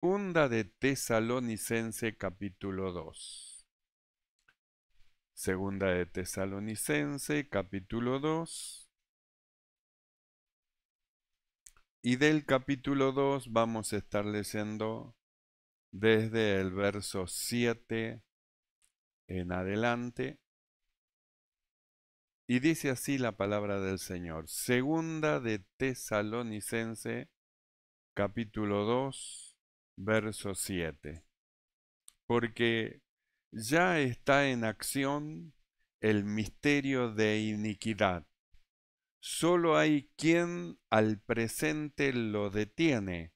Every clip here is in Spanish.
Segunda de Tesalonicense capítulo 2. Segunda de Tesalonicense capítulo 2. Y del capítulo 2 vamos a estar leyendo desde el verso 7 en adelante. Y dice así la palabra del Señor. Segunda de Tesalonicense capítulo 2, verso 7. Porque ya está en acción el misterio de iniquidad. Solo hay quien al presente lo detiene,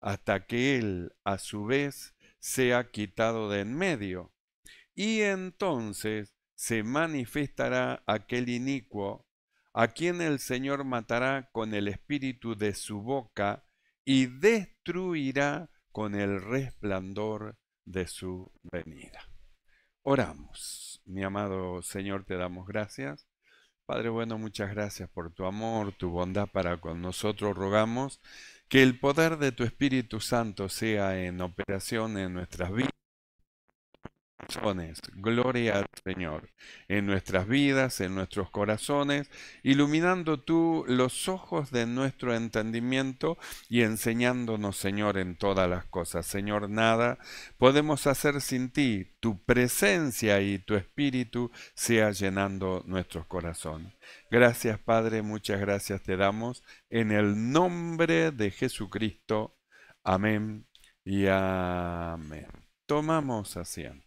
hasta que él, a su vez, sea quitado de en medio. Y entonces se manifestará aquel inicuo, a quien el Señor matará con el espíritu de su boca y destruirá con el resplandor de su venida. Oramos. Mi amado Señor, te damos gracias. Padre bueno, muchas gracias por tu amor, tu bondad para con nosotros. Rogamos que el poder de tu Espíritu Santo sea en operación en nuestras vidas. Gloria al Señor en nuestras vidas, en nuestros corazones, iluminando tú los ojos de nuestro entendimiento y enseñándonos, Señor, en todas las cosas. Señor, nada podemos hacer sin ti. Tu presencia y tu espíritu sea llenando nuestros corazones. Gracias, Padre, muchas gracias te damos en el nombre de Jesucristo. Amén y amén. Tomamos asiento.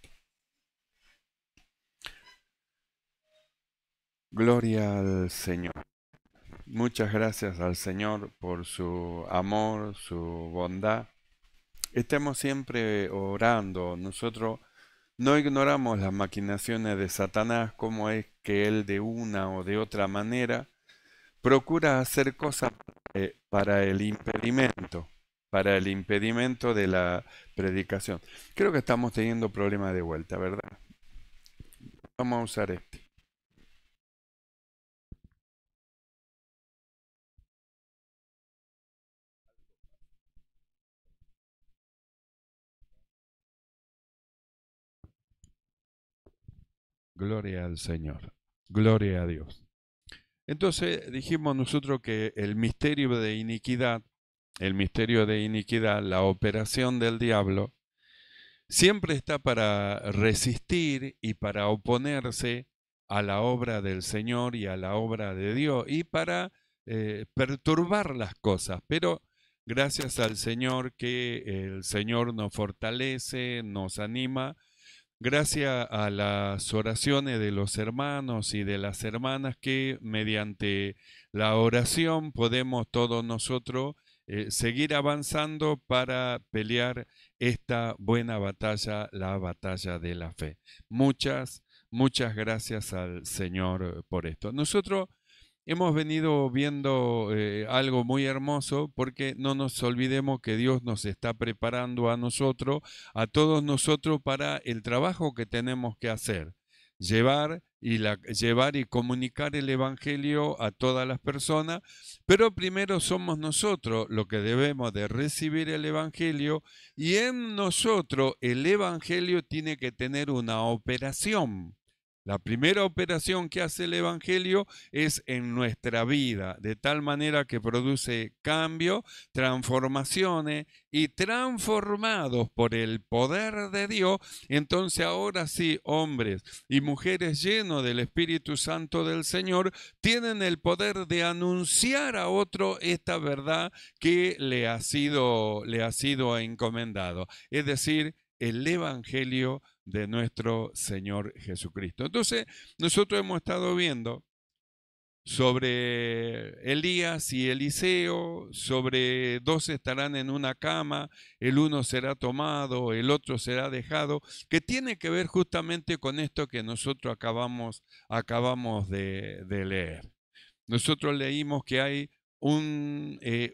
Gloria al Señor. Muchas gracias al Señor por su amor, su bondad. Estemos siempre orando. Nosotros no ignoramos las maquinaciones de Satanás, como es que él de una o de otra manera procura hacer cosas para el impedimento de la predicación. Creo que estamos teniendo problemas de vuelta, ¿verdad? Vamos a usar este. Gloria al Señor. Gloria a Dios. Entonces dijimos nosotros que el misterio de iniquidad, la operación del diablo, siempre está para resistir y para oponerse a la obra del Señor y a la obra de Dios y para perturbar las cosas. Pero gracias al Señor que el Señor nos fortalece, nos anima. Gracias a las oraciones de los hermanos y de las hermanas que mediante la oración podemos todos nosotros seguir avanzando para pelear esta buena batalla, la batalla de la fe. Muchas gracias al Señor por esto. Nosotros hemos venido viendo algo muy hermoso porque no nos olvidemos que Dios nos está preparando a nosotros, a todos nosotros para el trabajo que tenemos que hacer, llevar y comunicar el Evangelio a todas las personas, pero primero somos nosotros los que debemos de recibir el Evangelio y en nosotros el Evangelio tiene que tener una operación. La primera operación que hace el Evangelio es en nuestra vida, de tal manera que produce cambio, transformaciones y transformados por el poder de Dios, entonces ahora sí, hombres y mujeres llenos del Espíritu Santo del Señor tienen el poder de anunciar a otro esta verdad que le ha sido encomendado, es decir, el Evangelio de nuestro Señor Jesucristo. Entonces, nosotros hemos estado viendo sobre Elías y Eliseo, sobre dos estarán en una cama, el uno será tomado, el otro será dejado, que tiene que ver justamente con esto que nosotros acabamos de leer. Nosotros leímos que hay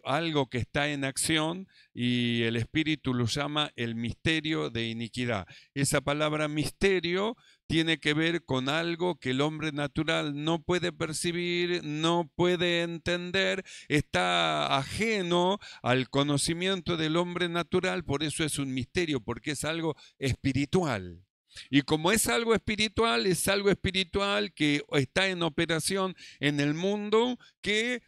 algo que está en acción y el Espíritu lo llama el misterio de iniquidad. Esa palabra misterio tiene que ver con algo que el hombre natural no puede percibir, no puede entender, está ajeno al conocimiento del hombre natural, por eso es un misterio, porque es algo espiritual. Y como es algo espiritual que está en operación en el mundo, que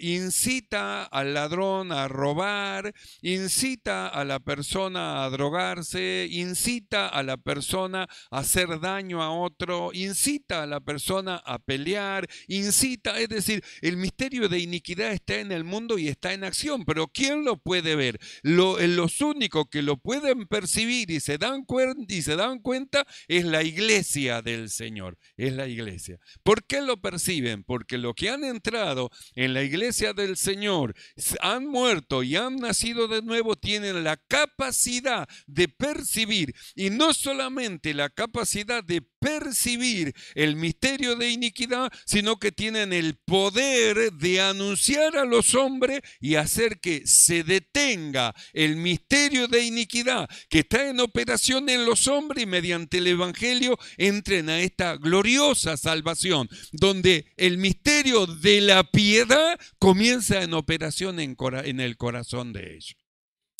incita al ladrón a robar, incita a la persona a drogarse, incita a la persona a hacer daño a otro, incita a la persona a pelear, incita, es decir, el misterio de iniquidad está en el mundo y está en acción, pero ¿quién lo puede ver? Los únicos que lo pueden percibir y se dan cuenta es la iglesia del Señor, es la iglesia. ¿Por qué lo perciben? Porque los que han entrado en la iglesia del Señor, han muerto y han nacido de nuevo, tienen la capacidad de percibir, y no solamente la capacidad de percibir el misterio de iniquidad, sino que tienen el poder de anunciar a los hombres y hacer que se detenga el misterio de iniquidad que está en operación en los hombres, y mediante el evangelio entren a esta gloriosa salvación, donde el misterio de la piedad comienza en operación en el corazón de ellos.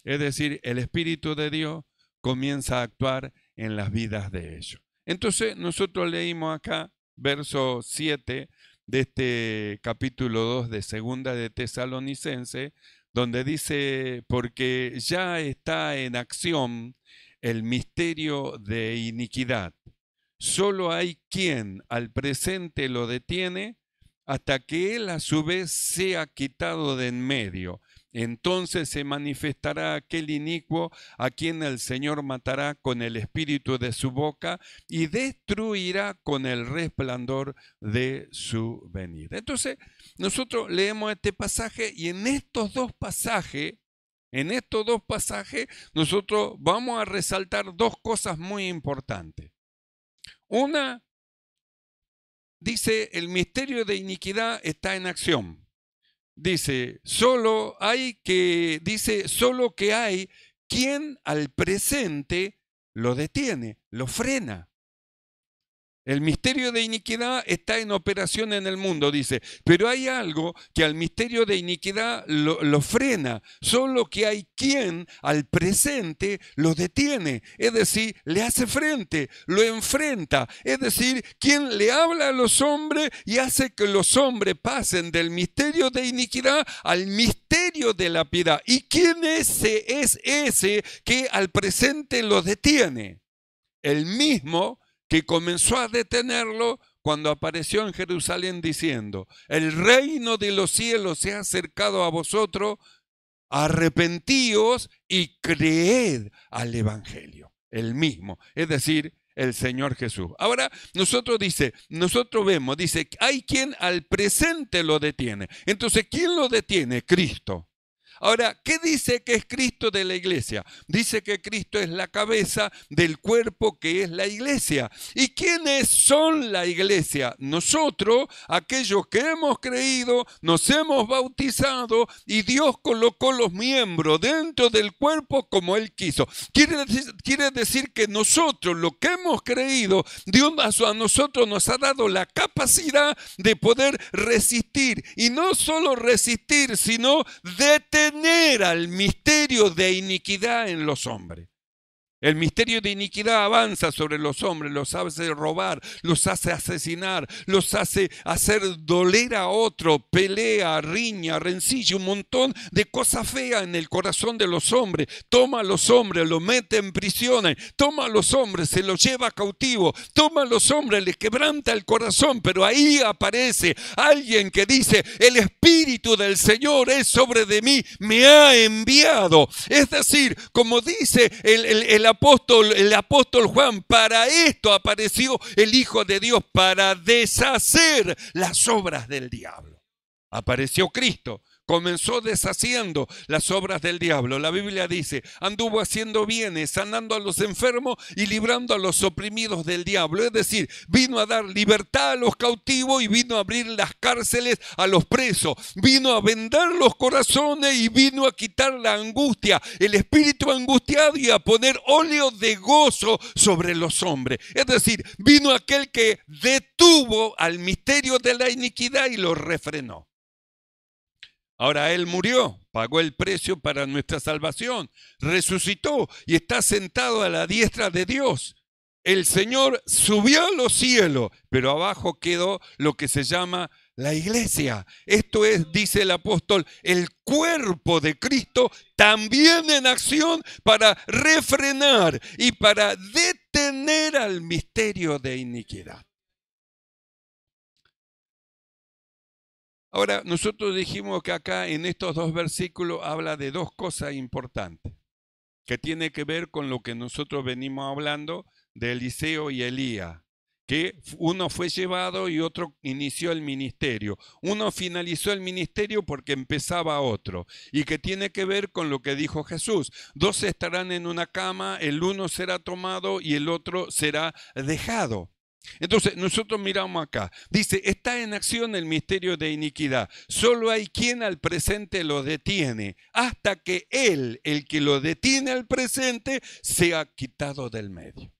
Es decir, el Espíritu de Dios comienza a actuar en las vidas de ellos. Entonces nosotros leímos acá verso 7 de este capítulo 2 de Segunda de Tesalonicense, donde dice: porque ya está en acción el misterio de iniquidad. Solo hay quien al presente lo detiene hasta que él a su vez sea quitado de en medio. Entonces se manifestará aquel inicuo a quien el Señor matará con el espíritu de su boca y destruirá con el resplandor de su venida. Entonces nosotros leemos este pasaje, y en estos dos pasajes nosotros vamos a resaltar dos cosas muy importantes. Una, dice, el misterio de iniquidad está en acción. Dice, solo que hay quien al presente lo detiene, lo frena. El misterio de iniquidad está en operación en el mundo, dice, pero hay algo que al misterio de iniquidad lo frena, solo que hay quien al presente lo detiene, es decir, le hace frente, lo enfrenta, es decir, quien le habla a los hombres y hace que los hombres pasen del misterio de iniquidad al misterio de la piedad. ¿Y quién es ese que al presente lo detiene? El mismo que comenzó a detenerlo cuando apareció en Jerusalén diciendo: el reino de los cielos se ha acercado a vosotros, arrepentíos y creed al evangelio. El mismo, es decir, el Señor Jesús. Ahora nosotros vemos, hay quien al presente lo detiene. Entonces, ¿quién lo detiene? Cristo. Ahora, ¿qué dice que es Cristo de la iglesia? Dice que Cristo es la cabeza del cuerpo que es la iglesia. ¿Y quiénes son la iglesia? Nosotros, aquellos que hemos creído, nos hemos bautizado y Dios colocó los miembros dentro del cuerpo como Él quiso. Quiere decir que nosotros, lo que hemos creído, Dios a nosotros nos ha dado la capacidad de poder resistir. Y no solo resistir, sino detener al misterio de iniquidad en los hombres. El misterio de iniquidad avanza sobre los hombres, los hace robar, los hace asesinar, los hace hacer doler a otro, pelea, riña, rencilla, un montón de cosas feas en el corazón de los hombres. Toma a los hombres, los mete en prisiones, toma a los hombres, se los lleva cautivo, toma a los hombres, les quebranta el corazón, pero ahí aparece alguien que dice: el Espíritu del Señor es sobre de mí, me ha enviado. Es decir, como dice el apóstol Juan, para esto apareció el Hijo de Dios, para deshacer las obras del diablo. Apareció Cristo comenzó deshaciendo las obras del diablo. La Biblia dice, anduvo haciendo bienes, sanando a los enfermos y librando a los oprimidos del diablo. Es decir, vino a dar libertad a los cautivos y vino a abrir las cárceles a los presos. Vino a vendar los corazones y vino a quitar la angustia, el espíritu angustiado, y a poner óleo de gozo sobre los hombres. Es decir, vino aquel que detuvo al misterio de la iniquidad y lo refrenó. Ahora Él murió, pagó el precio para nuestra salvación, resucitó y está sentado a la diestra de Dios. El Señor subió a los cielos, pero abajo quedó lo que se llama la iglesia. Esto es, dice el apóstol, el cuerpo de Cristo, también en acción para refrenar y para detener al misterio de iniquidad. Ahora, nosotros dijimos que acá en estos dos versículos habla de dos cosas importantes, que tiene que ver con lo que nosotros venimos hablando de Eliseo y Elías, que uno fue llevado y otro inició el ministerio. Uno finalizó el ministerio porque empezaba otro, y que tiene que ver con lo que dijo Jesús. Dos estarán en una cama, el uno será tomado y el otro será dejado. Entonces nosotros miramos acá, dice, está en acción el misterio de iniquidad, solo hay quien al presente lo detiene, hasta que él, el que lo detiene al presente, sea quitado del medio.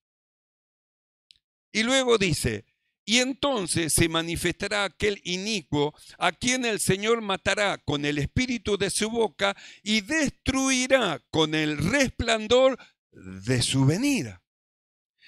Y luego dice, y entonces se manifestará aquel inicuo a quien el Señor matará con el espíritu de su boca y destruirá con el resplandor de su venida.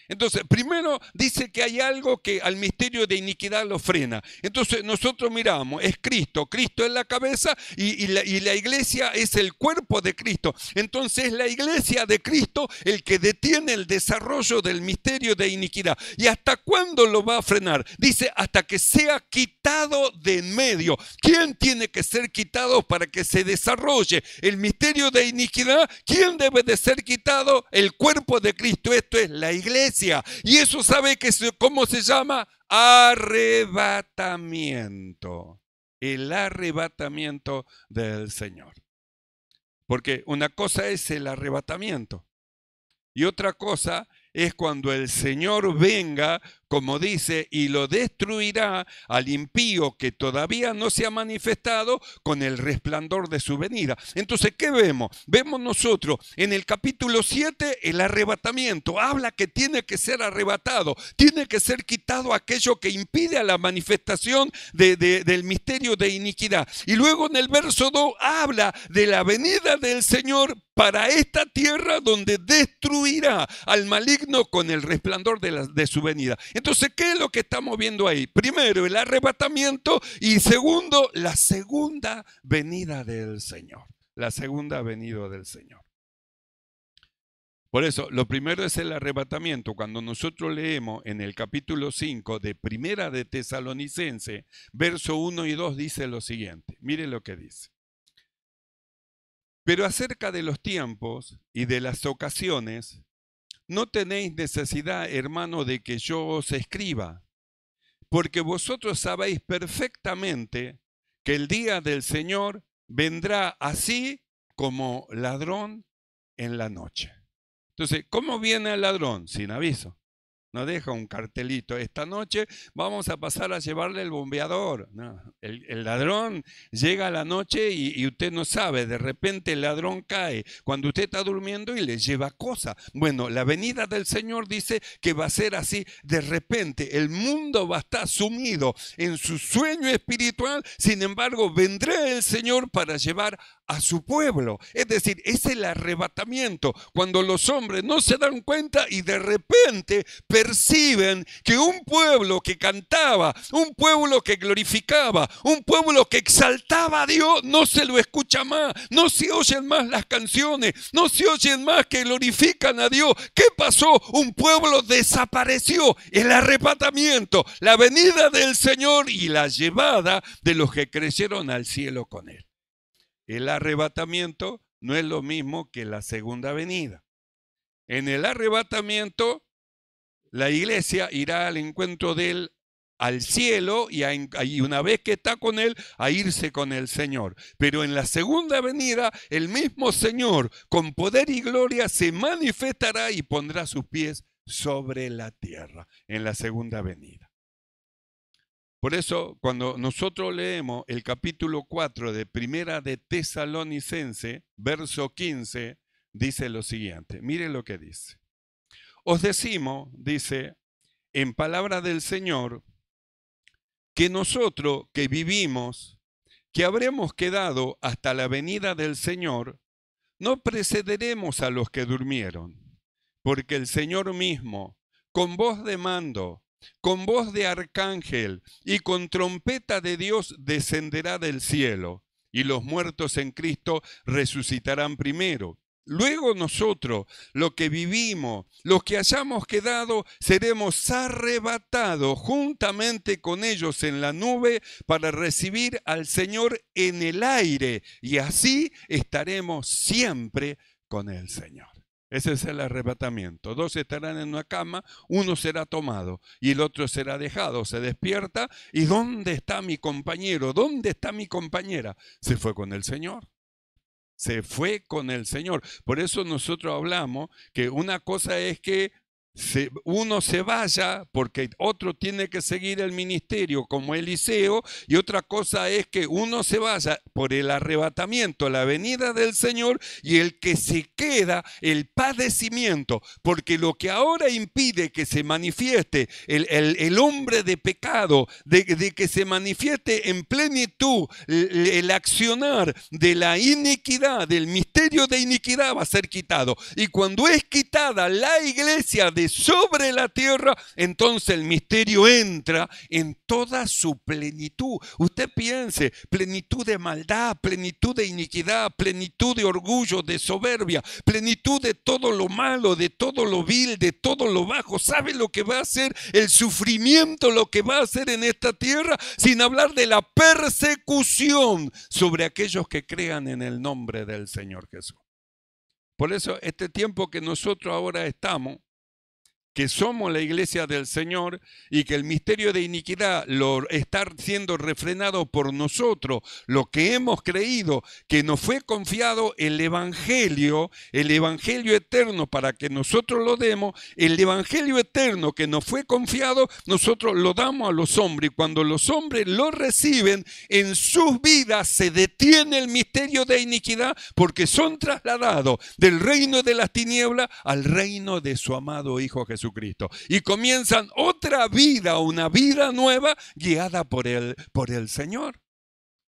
Entonces, primero dice que hay algo que al misterio de iniquidad lo frena. Entonces, nosotros miramos, es Cristo. Cristo es la cabeza y la iglesia es el cuerpo de Cristo. Entonces, es la iglesia de Cristo el que detiene el desarrollo del misterio de iniquidad. ¿Y hasta cuándo lo va a frenar? Dice, hasta que sea quitado de en medio. ¿Quién tiene que ser quitado para que se desarrolle el misterio de iniquidad? ¿Quién debe de ser quitado? El cuerpo de Cristo. Esto es la iglesia. Y eso sabe que cómo se llama arrebatamiento. El arrebatamiento del Señor. Porque una cosa es el arrebatamiento y otra cosa es cuando el Señor venga, como dice, y lo destruirá al impío que todavía no se ha manifestado con el resplandor de su venida. Entonces, ¿qué vemos? Vemos nosotros en el capítulo 7 el arrebatamiento. Habla que tiene que ser arrebatado, tiene que ser quitado aquello que impide a la manifestación del misterio de iniquidad. Y luego en el verso 2 habla de la venida del Señor para esta tierra donde destruirá al maligno con el resplandor de su venida. Entonces, ¿qué es lo que estamos viendo ahí? Primero, el arrebatamiento y segundo, la segunda venida del Señor. La segunda venida del Señor. Por eso, lo primero es el arrebatamiento. Cuando nosotros leemos en el capítulo 5 de Primera de Tesalonicense, verso 1 y 2 dice lo siguiente. Mire lo que dice. Pero acerca de los tiempos y de las ocasiones, no tenéis necesidad, hermano, de que yo os escriba, porque vosotros sabéis perfectamente que el día del Señor vendrá así como ladrón en la noche. Entonces, ¿cómo viene el ladrón? Sin aviso. No deja un cartelito, esta noche vamos a pasar a llevarle el bombeador. No, el ladrón llega a la noche y usted no sabe, de repente el ladrón cae cuando usted está durmiendo y le lleva cosas. Bueno, la venida del Señor dice que va a ser así, de repente el mundo va a estar sumido en su sueño espiritual, sin embargo vendrá el Señor para llevar a su pueblo. Es decir, es el arrebatamiento, cuando los hombres no se dan cuenta y de repente perciben que un pueblo que cantaba, un pueblo que glorificaba, un pueblo que exaltaba a Dios, no se lo escucha más, no se oyen más las canciones, no se oyen más que glorifican a Dios. ¿Qué pasó? Un pueblo desapareció. El arrebatamiento, la venida del Señor y la llevada de los que creyeron al cielo con Él. El arrebatamiento no es lo mismo que la segunda venida. En el arrebatamiento, la iglesia irá al encuentro de Él al cielo y una vez que está con Él, a irse con el Señor. Pero en la segunda venida, el mismo Señor, con poder y gloria, se manifestará y pondrá sus pies sobre la tierra en la segunda venida. Por eso, cuando nosotros leemos el capítulo 4 de Primera de Tesalonicense, verso 15, dice lo siguiente. Mire lo que dice. Os decimos, dice, en palabra del Señor, que nosotros que vivimos, que habremos quedado hasta la venida del Señor, no precederemos a los que durmieron, porque el Señor mismo, con voz de mando, con voz de arcángel y con trompeta de Dios descenderá del cielo, y los muertos en Cristo resucitarán primero. Luego nosotros, los que vivimos, los que hayamos quedado, seremos arrebatados juntamente con ellos en la nube para recibir al Señor en el aire, y así estaremos siempre con el Señor. Ese es el arrebatamiento. Dos estarán en una cama, uno será tomado y el otro será dejado. Se despierta y ¿dónde está mi compañero? ¿Dónde está mi compañera? Se fue con el Señor. Se fue con el Señor. Por eso nosotros hablamos que una cosa es que uno se vaya porque otro tiene que seguir el ministerio como Eliseo, y otra cosa es que uno se vaya por el arrebatamiento, la venida del Señor, y el que se queda, el padecimiento, porque lo que ahora impide que se manifieste el hombre de pecado, de que se manifieste en plenitud el accionar de la iniquidad, del misterio de iniquidad, va a ser quitado. Y cuando es quitada la iglesia de sobre la tierra, entonces el misterio entra en toda su plenitud. Usted piense, plenitud de maldad, plenitud de iniquidad, plenitud de orgullo, de soberbia, plenitud de todo lo malo, de todo lo vil, de todo lo bajo. ¿Sabe lo que va a hacer el sufrimiento, lo que va a hacer en esta tierra? Sin hablar de la persecución sobre aquellos que crean en el nombre del Señor Jesús. Por eso este tiempo que nosotros ahora estamos, que somos la iglesia del Señor y que el misterio de iniquidad lo está siendo refrenado por nosotros, lo que hemos creído, que nos fue confiado el evangelio eterno para que nosotros lo demos, el evangelio eterno que nos fue confiado, nosotros lo damos a los hombres, y cuando los hombres lo reciben, en sus vidas se detiene el misterio de iniquidad, porque son trasladados del reino de las tinieblas al reino de su amado Hijo Jesucristo. Y comienzan otra vida, una vida nueva guiada por el Señor.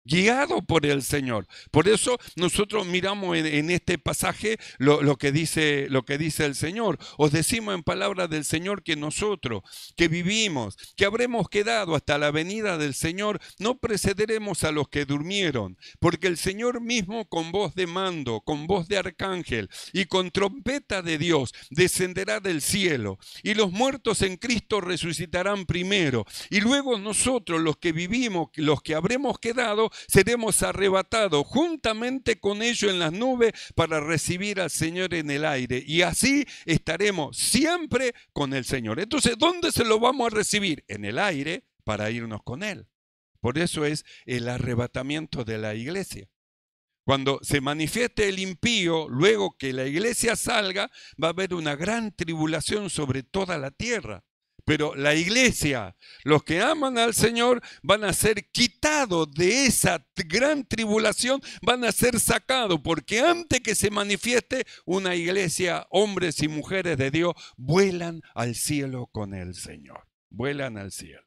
Guiado por el Señor. Por eso nosotros miramos en este pasaje lo que dice el Señor. Os decimos en palabra del Señor que nosotros que vivimos, que habremos quedado hasta la venida del Señor, no precederemos a los que durmieron, porque el Señor mismo con voz de mando, con voz de arcángel y con trompeta de Dios descenderá del cielo, y los muertos en Cristo resucitarán primero, y luego nosotros los que vivimos, los que habremos quedado, seremos arrebatados juntamente con ellos en las nubes para recibir al Señor en el aire, y así estaremos siempre con el Señor. Entonces, ¿dónde se lo vamos a recibir? En el aire, para irnos con Él. Por eso es el arrebatamiento de la iglesia. Cuando se manifieste el impío, luego que la iglesia salga, va a haber una gran tribulación sobre toda la tierra. Pero la iglesia, los que aman al Señor, van a ser quitados de esa gran tribulación, van a ser sacados, porque antes que se manifieste una iglesia, hombres y mujeres de Dios vuelan al cielo con el Señor, vuelan al cielo.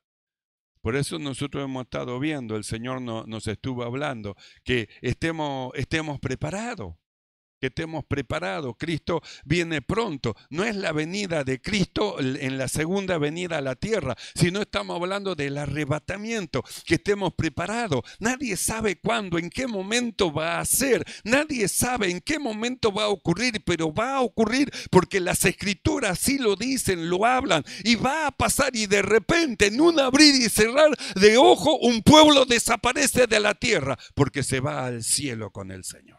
Por eso nosotros hemos estado viendo, el Señor nos estuvo hablando, que estemos preparados. Que estemos preparados. Cristo viene pronto. No es la venida de Cristo en la segunda venida a la tierra, sino estamos hablando del arrebatamiento, que estemos preparados. Nadie sabe cuándo, en qué momento va a ser. Nadie sabe en qué momento va a ocurrir, pero va a ocurrir porque las Escrituras sí lo dicen, lo hablan, y va a pasar, y de repente en un abrir y cerrar de ojo un pueblo desaparece de la tierra porque se va al cielo con el Señor.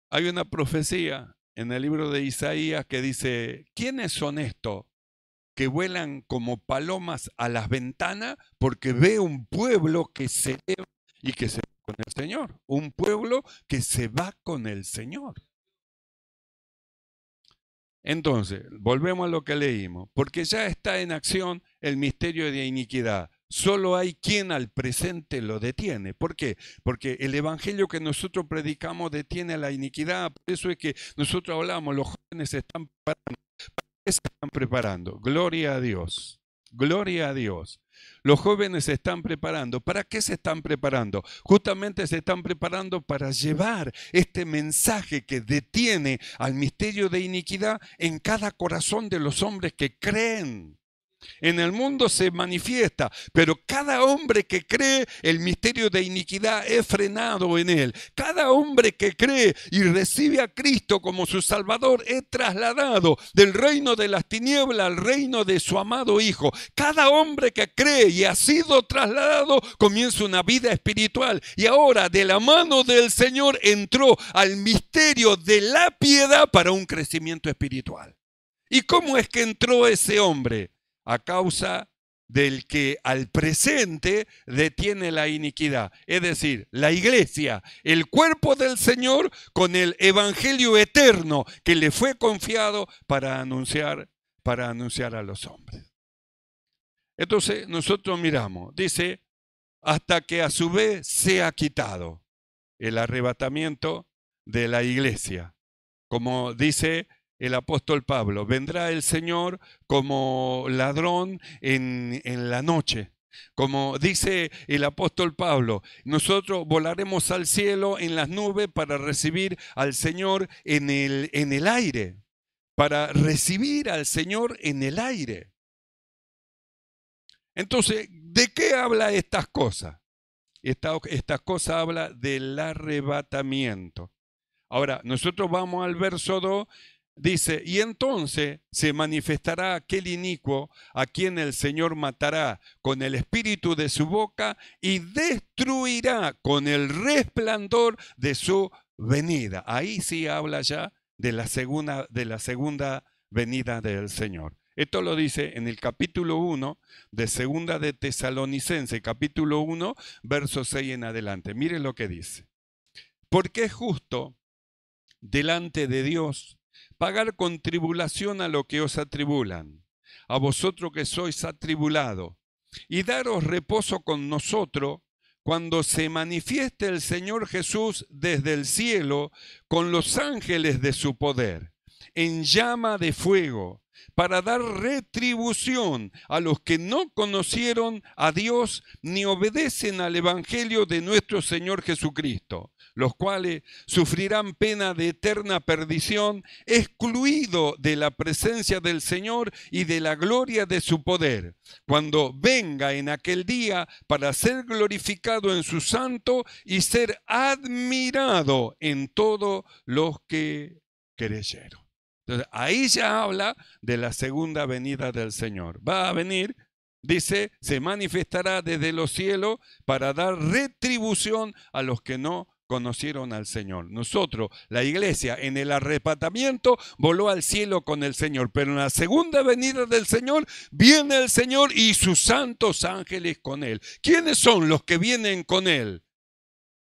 Hay una profecía en el libro de Isaías que dice: ¿quiénes son estos que vuelan como palomas a las ventanas porque ve un pueblo que se eleva y que se va con el Señor. Un pueblo que se va con el Señor. Entonces, volvemos a lo que leímos, porque ya está en acción el misterio de iniquidad. Solo hay quien al presente lo detiene. ¿Por qué? Porque el evangelio que nosotros predicamos detiene la iniquidad. Por eso es que nosotros hablamos, los jóvenes se están preparando. ¿Para qué se están preparando? Gloria a Dios. Gloria a Dios. Los jóvenes se están preparando. ¿Para qué se están preparando? Justamente se están preparando para llevar este mensaje que detiene al misterio de iniquidad en cada corazón de los hombres que creen. En el mundo se manifiesta, pero cada hombre que cree, el misterio de iniquidad es frenado en él. Cada hombre que cree y recibe a Cristo como su Salvador es trasladado del reino de las tinieblas al reino de su amado Hijo. Cada hombre que cree y ha sido trasladado comienza una vida espiritual y ahora de la mano del Señor entró al misterio de la piedad para un crecimiento espiritual. ¿Y cómo es que entró ese hombre? A causa del que al presente detiene la iniquidad. Es decir, la iglesia, el cuerpo del Señor con el evangelio eterno que le fue confiado para anunciar a los hombres. Entonces nosotros miramos, dice, hasta que a su vez sea quitado el arrebatamiento de la iglesia. Como dice el apóstol Pablo, vendrá el Señor como ladrón en la noche. Como dice el apóstol Pablo, nosotros volaremos al cielo en las nubes para recibir al Señor en el aire. Para recibir al Señor en el aire. Entonces, ¿de qué habla estas cosas? Estas cosas habla del arrebatamiento. Ahora, nosotros vamos al verso 2. Dice, y entonces se manifestará aquel inicuo a quien el Señor matará con el espíritu de su boca y destruirá con el resplandor de su venida. Ahí sí habla ya de la segunda venida del Señor. Esto lo dice en el capítulo 1 de Segunda de Tesalonicenses, capítulo 1, verso 6 en adelante. Miren lo que dice. Porque es justo delante de Dios pagar con tribulación a lo que os atribulan, a vosotros que sois atribulados, y daros reposo con nosotros cuando se manifieste el Señor Jesús desde el cielo con los ángeles de su poder, en llama de fuego, para dar retribución a los que no conocieron a Dios ni obedecen al Evangelio de nuestro Señor Jesucristo, los cuales sufrirán pena de eterna perdición, excluido de la presencia del Señor y de la gloria de su poder, cuando venga en aquel día para ser glorificado en su santo y ser admirado en todos los que creyeron. Entonces, ahí ya habla de la segunda venida del Señor. Va a venir, dice, se manifestará desde los cielos para dar retribución a los que no conocieron al Señor. Nosotros, la iglesia, en el arrebatamiento voló al cielo con el Señor, pero en la segunda venida del Señor viene el Señor y sus santos ángeles con Él. ¿Quiénes son los que vienen con Él?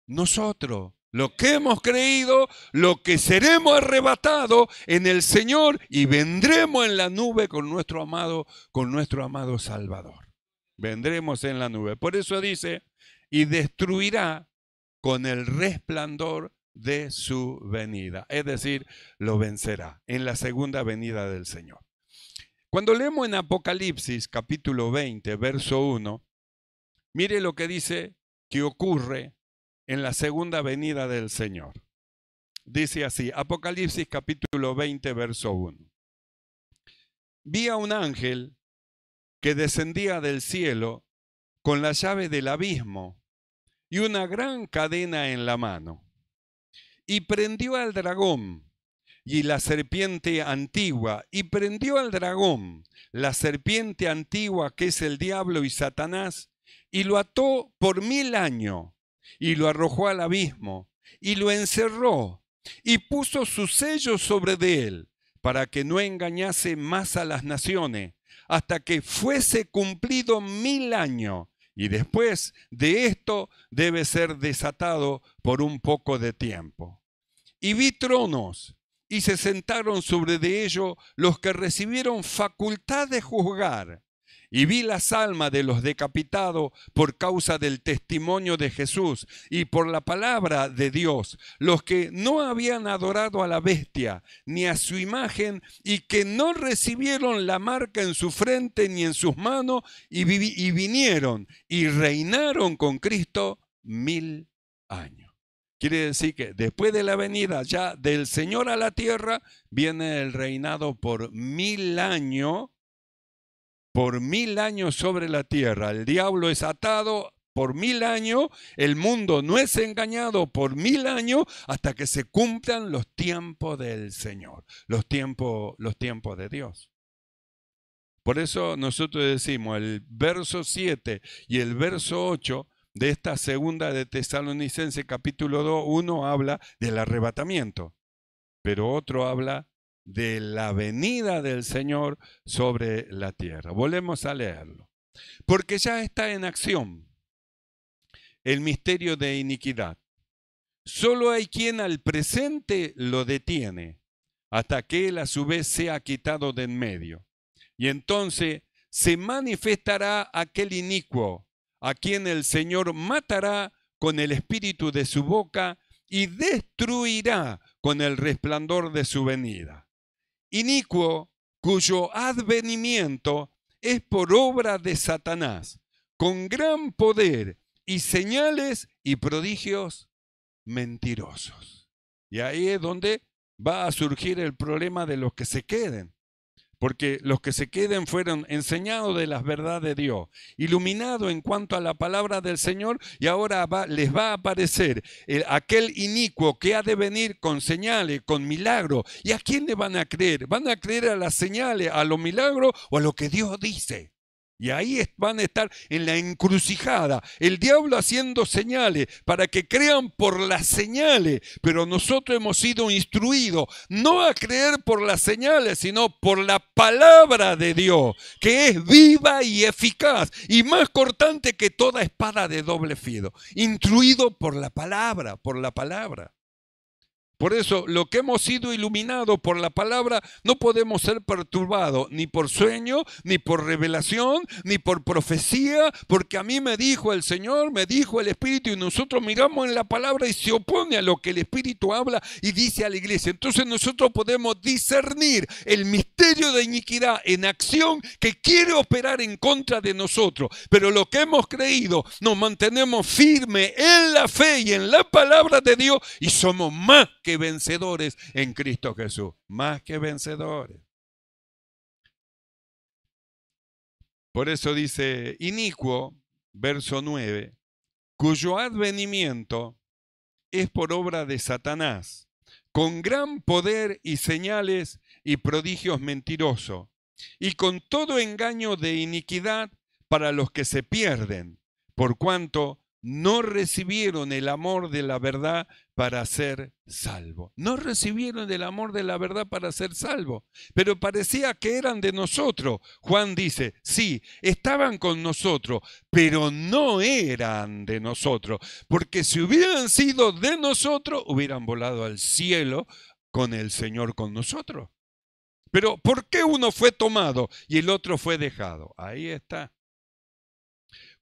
Nosotros. Lo que hemos creído, lo que seremos arrebatados en el Señor y vendremos en la nube con nuestro amado Salvador. Vendremos en la nube. Por eso dice, y destruirá con el resplandor de su venida. Es decir, lo vencerá en la segunda venida del Señor. Cuando leemos en Apocalipsis capítulo 20, verso 1, mire lo que dice que ocurre en la segunda venida del Señor. Dice así, Apocalipsis capítulo 20, verso 1. Vi a un ángel que descendía del cielo con la llave del abismo y una gran cadena en la mano. Y prendió al dragón y la serpiente antigua, y prendió al dragón, la serpiente antigua que es el diablo y Satanás, y lo ató por 1000 años. Y lo arrojó al abismo, y lo encerró, y puso su sello sobre de él, para que no engañase más a las naciones, hasta que fuese cumplido 1000 años. Y después de esto debe ser desatado por un poco de tiempo. Y vi tronos, y se sentaron sobre de ellos los que recibieron facultad de juzgar. Y vi las almas de los decapitados por causa del testimonio de Jesús y por la palabra de Dios, los que no habían adorado a la bestia ni a su imagen y que no recibieron la marca en su frente ni en sus manos y vinieron y reinaron con Cristo 1000 años. Quiere decir que después de la venida ya del Señor a la tierra, viene el reinado por 1000 años. Por 1000 años sobre la tierra. El diablo es atado por 1000 años, el mundo no es engañado por 1000 años hasta que se cumplan los tiempos del Señor, los tiempos de Dios. Por eso nosotros decimos el verso 7 y el verso 8 de esta segunda de Tesalonicenses capítulo 2, uno habla del arrebatamiento, pero otro habla de la venida del Señor sobre la tierra. Volvemos a leerlo. Porque ya está en acción el misterio de iniquidad. Solo hay quien al presente lo detiene, hasta que él a su vez sea quitado de en medio. Y entonces se manifestará aquel inicuo, a quien el Señor matará con el espíritu de su boca y destruirá con el resplandor de su venida. Inicuo, cuyo advenimiento es por obra de Satanás, con gran poder y señales y prodigios mentirosos. Y ahí es donde va a surgir el problema de los que se queden. Porque los que se queden fueron enseñados de las verdades de Dios, iluminados en cuanto a la palabra del Señor, y ahora les va a aparecer aquel inicuo que ha de venir con señales, con milagros. ¿Y a quién le van a creer? ¿Van a creer a las señales, a los milagros o a lo que Dios dice? Y ahí van a estar en la encrucijada, el diablo haciendo señales para que crean por las señales, pero nosotros hemos sido instruidos no a creer por las señales, sino por la palabra de Dios, que es viva y eficaz y más cortante que toda espada de doble filo, instruido por la palabra, por la palabra. Por eso, lo que hemos sido iluminados por la palabra, no podemos ser perturbados ni por sueño, ni por revelación, ni por profecía, porque a mí me dijo el Señor, me dijo el Espíritu, y nosotros miramos en la palabra y se opone a lo que el Espíritu habla y dice a la iglesia. Entonces nosotros podemos discernir el misterio de iniquidad en acción que quiere operar en contra de nosotros. Pero lo que hemos creído, nos mantenemos firmes en la fe y en la palabra de Dios y somos más que vencedores en Cristo Jesús, más que vencedores. Por eso dice inicuo, verso 9, cuyo advenimiento es por obra de Satanás, con gran poder y señales y prodigios mentirosos, y con todo engaño de iniquidad para los que se pierden, por cuanto no recibieron el amor de la verdad para ser salvos. No recibieron el amor de la verdad para ser salvos, pero parecía que eran de nosotros. Juan dice, sí, estaban con nosotros, pero no eran de nosotros, porque si hubieran sido de nosotros, hubieran volado al cielo con el Señor con nosotros. Pero ¿por qué uno fue tomado y el otro fue dejado? Ahí está.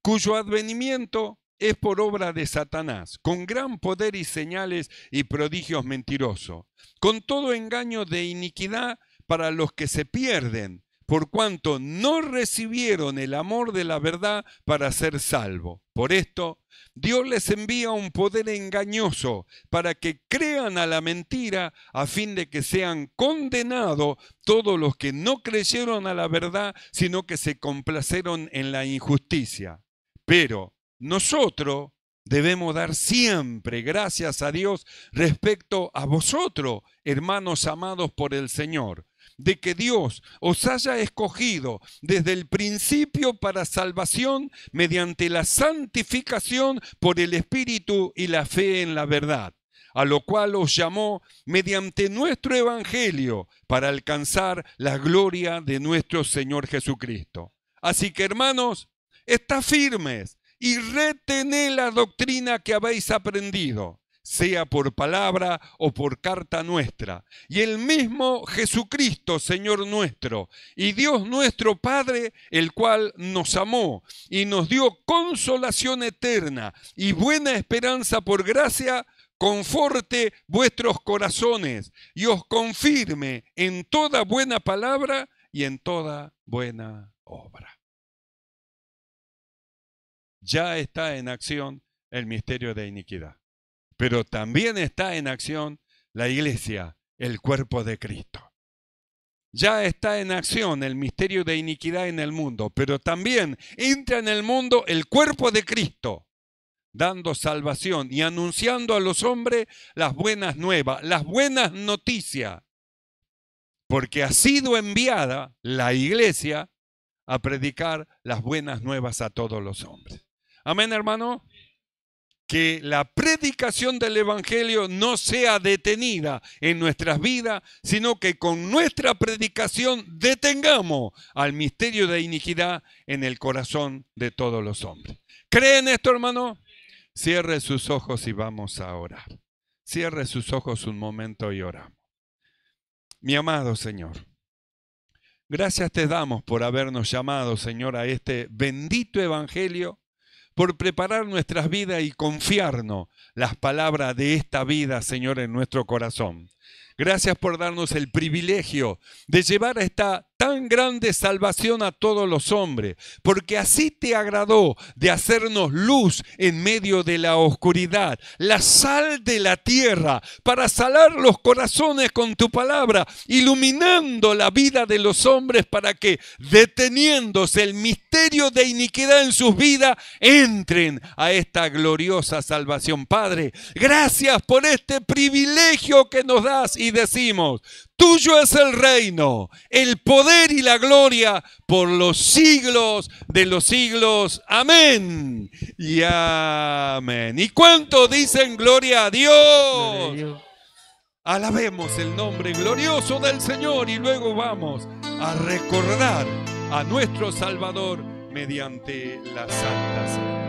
Cuyo advenimiento es por obra de Satanás, con gran poder y señales y prodigios mentirosos, con todo engaño de iniquidad para los que se pierden, por cuanto no recibieron el amor de la verdad para ser salvos. Por esto, Dios les envía un poder engañoso para que crean a la mentira, a fin de que sean condenados todos los que no creyeron a la verdad, sino que se complacieron en la injusticia. Pero nosotros debemos dar siempre gracias a Dios respecto a vosotros, hermanos amados por el Señor, de que Dios os haya escogido desde el principio para salvación mediante la santificación por el Espíritu y la fe en la verdad, a lo cual os llamó mediante nuestro evangelio para alcanzar la gloria de nuestro Señor Jesucristo. Así que, hermanos, estad firmes y retened la doctrina que habéis aprendido, sea por palabra o por carta nuestra. Y el mismo Jesucristo, Señor nuestro, y Dios nuestro Padre, el cual nos amó y nos dio consolación eterna y buena esperanza por gracia, conforte vuestros corazones y os confirme en toda buena palabra y en toda buena obra. Ya está en acción el misterio de iniquidad, pero también está en acción la iglesia, el cuerpo de Cristo. Ya está en acción el misterio de iniquidad en el mundo, pero también entra en el mundo el cuerpo de Cristo, dando salvación y anunciando a los hombres las buenas nuevas, las buenas noticias, porque ha sido enviada la iglesia a predicar las buenas nuevas a todos los hombres. Amén, hermano. Que la predicación del evangelio no sea detenida en nuestras vidas, sino que con nuestra predicación detengamos al misterio de iniquidad en el corazón de todos los hombres. ¿Creen esto, hermano? Cierre sus ojos y vamos a orar. Cierre sus ojos un momento y oramos. Mi amado Señor, gracias te damos por habernos llamado, Señor, a este bendito evangelio, por preparar nuestras vidas y confiarnos las palabras de esta vida, Señor, en nuestro corazón. Gracias por darnos el privilegio de llevar a esta tan grande salvación a todos los hombres, porque así te agradó de hacernos luz en medio de la oscuridad, la sal de la tierra, para salar los corazones con tu palabra, iluminando la vida de los hombres para que, deteniéndose el misterio de iniquidad en sus vidas, entren a esta gloriosa salvación. Padre, gracias por este privilegio que nos das y decimos: tuyo es el reino, el poder y la gloria por los siglos de los siglos. Amén y amén. ¿Y cuántos dicen gloria a Dios? Alabemos el nombre glorioso del Señor y luego vamos a recordar a nuestro Salvador mediante la Santa Cena.